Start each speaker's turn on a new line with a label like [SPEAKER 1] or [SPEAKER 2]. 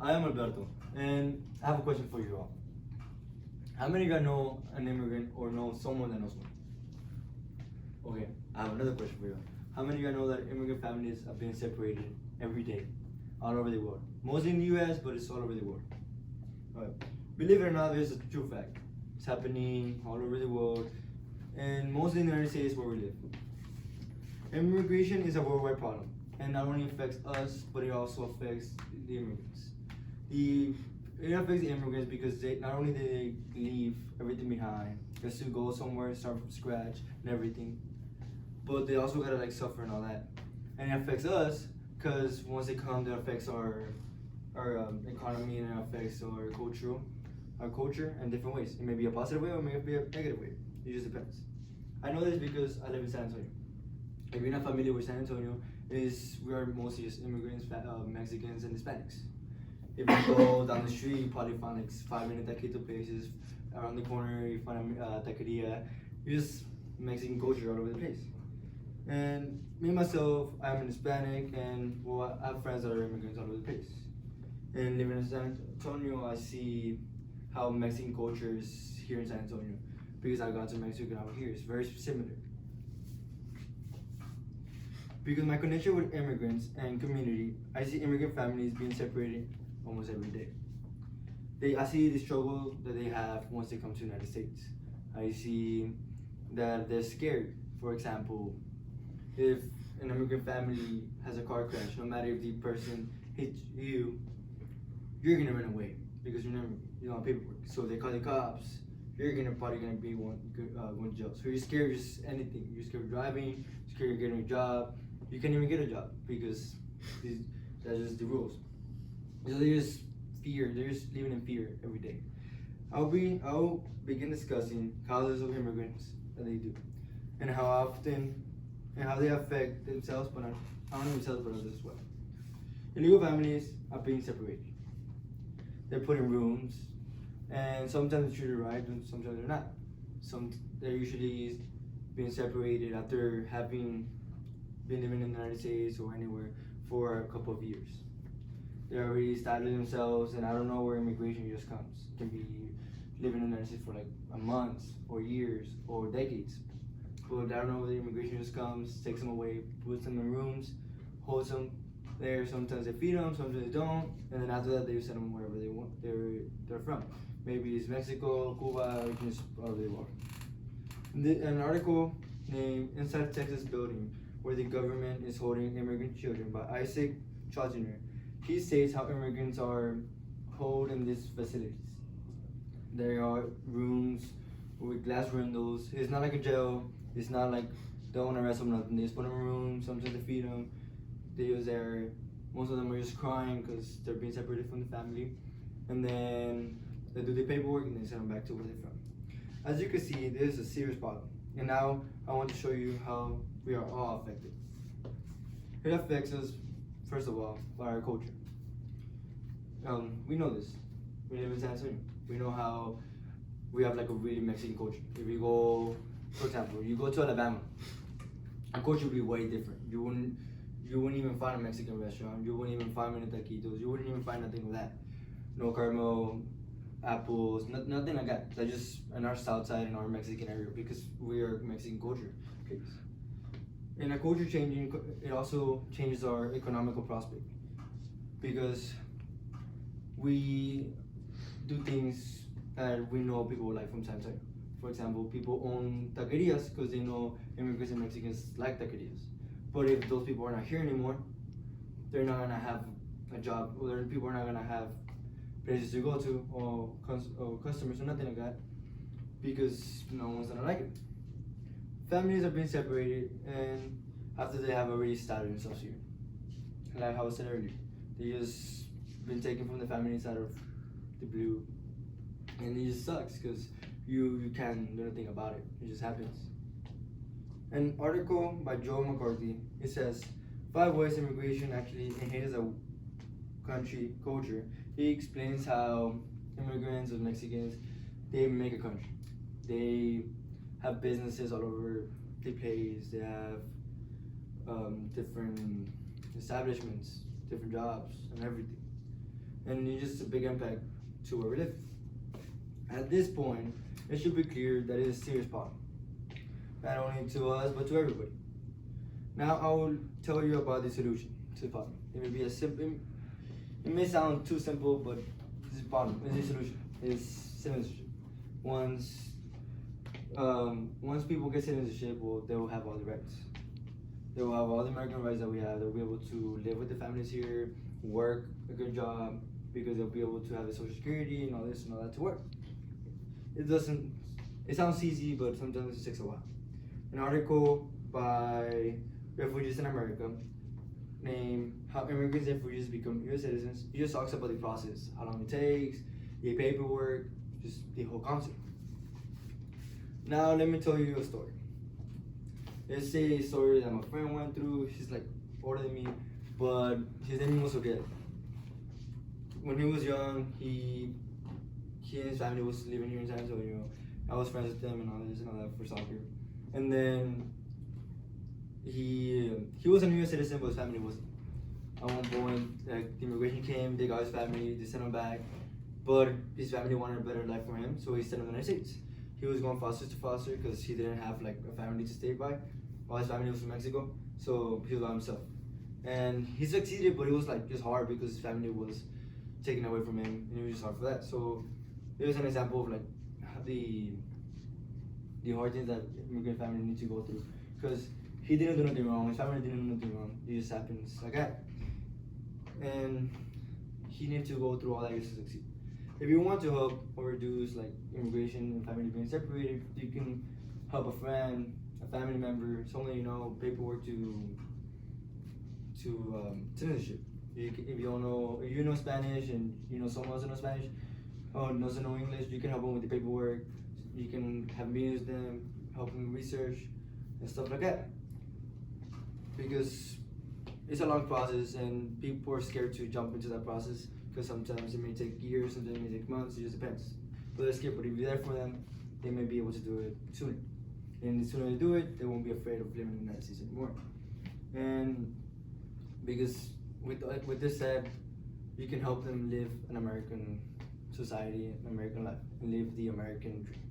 [SPEAKER 1] I am Alberto, and I have a question for you all. How many of you know an immigrant or know someone that knows one? Okay, I have another question for you. How many of you know that immigrant families are being separated every day, all over the world? Mostly in the U.S., but it's all over the world. Alright. Believe it or not, this is a true fact. It's happening all over the world, and mostly in the United States where we live. Immigration is a worldwide problem, and not only affects us, but it also affects the immigrants. It affects the immigrants because they not only do they leave everything behind, just to go somewhere, start from scratch and everything, but they also gotta like suffer and all that. And it affects us because once they come, it affects our economy and it affects our culture in different ways. It may be a positive way or it may be a negative way. It just depends. I know this because I live in San Antonio. If you're not familiar with San Antonio, we are mostly just immigrants, Mexicans, and Hispanics. If you go down the street, you probably find like 5-minute taquito places. Around the corner, you find a taqueria. You just Mexican culture all over the place. And me myself, I'm an Hispanic, and well, I have friends that are immigrants all over the place. And living in San Antonio, I see how Mexican culture is here in San Antonio because I got to Mexico out here. It's very similar. Because my connection with immigrants and community, I see immigrant families being separated almost every day. I see the struggle that they have once they come to the United States. I see that they're scared. For example, if an immigrant family has a car crash, no matter if the person hits you, you're gonna run away because you don't have paperwork. So they call the cops. You're probably gonna be going to jail. So you're scared of just anything. You're scared of driving. You're scared of getting a job. You can't even get a job because that's just the rules. So they just fear. They're just living in fear every day. I'll begin discussing causes of immigrants that they do, and how often and how they affect themselves, but not only themselves but others as well. Illegal families are being separated. They're put in rooms, and sometimes they're treated right, and sometimes they're not. They're usually being separated after having been living in the United States or anywhere for a couple of years. They already established themselves, and I don't know where immigration just comes. It can be living in the United States for like a month, or years, or decades. But I don't know where the immigration just comes, takes them away, puts them in rooms, holds them there. Sometimes they feed them, sometimes they don't, and then after that they send them wherever they want. They're from. Maybe it's Mexico, Cuba, or just wherever they want. An article named "Inside Texas Building," where the government is holding immigrant children by Isaac Chotiner. He states how immigrants are held in these facilities. There are rooms with glass windows. It's not like a jail. It's not like they don't arrest them, nothing. They just put them in a room. Sometimes they feed them. They use their. Most of them are just crying because they're being separated from the family. And then they do the paperwork and they send them back to where they're from. As you can see, this is a serious problem. And now I want to show you how we are all affected. It affects us, first of all, by our culture. We know this. We live in San Antonio. We know how we have like a really Mexican culture. If you go, for example, you go to Alabama, our culture would be way different. You wouldn't even find a Mexican restaurant. You wouldn't even find many taquitos. You wouldn't even find nothing like that. No caramel, apples, nothing like that. That's just in our south side, in our Mexican area, because we are Mexican culture. And our culture changing, it also changes our economical prospect, because we do things that we know people like from San Antonio. For example, people own taquerias because they know immigrants and Mexicans like taquerias. But if those people are not here anymore, they're not gonna have a job, or people are not gonna have places to go to, or customers, or nothing like that, because no one's gonna like it. Families are being separated, and after they have already started themselves here. Like how I said earlier, they just been taken from the families out of the blue, and it just sucks because you can't do anything about it. It just happens. An article by Joe McCarthy, it says 5 ways immigration actually enhances a country culture. He explains how immigrants or Mexicans, they make a country. They have businesses all over the place. They have different establishments, different jobs, and everything. and it's just a big impact to where we live. At this point, it should be clear that it is a serious problem, not only to us but to everybody. Now I will tell you about the solution to the problem. It may be a simple, it may sound too simple, but this is problem. This is the solution. Is citizenship. Once people get citizenship, well, they will have all the rights. They will have all the American rights that we have. They'll be able to live with the families here, work a good job, because they'll be able to have the Social Security and all this and all that to work. It sounds easy, but sometimes it takes a while. An article by Refugees in America named How Immigrants and Refugees Become US Citizens. It just talks about the process, how long it takes, the paperwork, just the whole concept. Now let me tell you a story. Let's say a story that my friend went through. She's like older than me, but his name was Odell. When he was young, he and his family was living here in San Antonio. I was friends with them and all this and all that for soccer. And then he was a U.S. citizen, but his family wasn't. At one point, like, the immigration came, they got his family, they sent him back, but his family wanted a better life for him, so he sent him to the United States. He was going foster to foster because he didn't have like a family to stay by. All his family was from Mexico, so he was by himself. And he succeeded, but it was like just hard because his family was taken away from him, and it was just hard for that. So it was an example of like the hard things that immigrant family need to go through, because he didn't do nothing wrong, his family didn't do nothing wrong. It just happens like that, and he needs to go through all that to succeed. If you want to help or reduce like immigration and family being separated, you can help a friend, a family member, someone you know, paperwork to citizenship. If you don't know, if you know Spanish and you know someone else knows Spanish or doesn't know English, you can help them with the paperwork. You can have meetings with them, help them research and stuff like that. Because it's a long process and people are scared to jump into that process because sometimes it may take years, sometimes it may take months, it just depends. But they're scared, but if you're there for them, they may be able to do it sooner. And the sooner they do it, they won't be afraid of living in the United States anymore. And because with this said, you can help them live an American society, an American life, and live the American dream.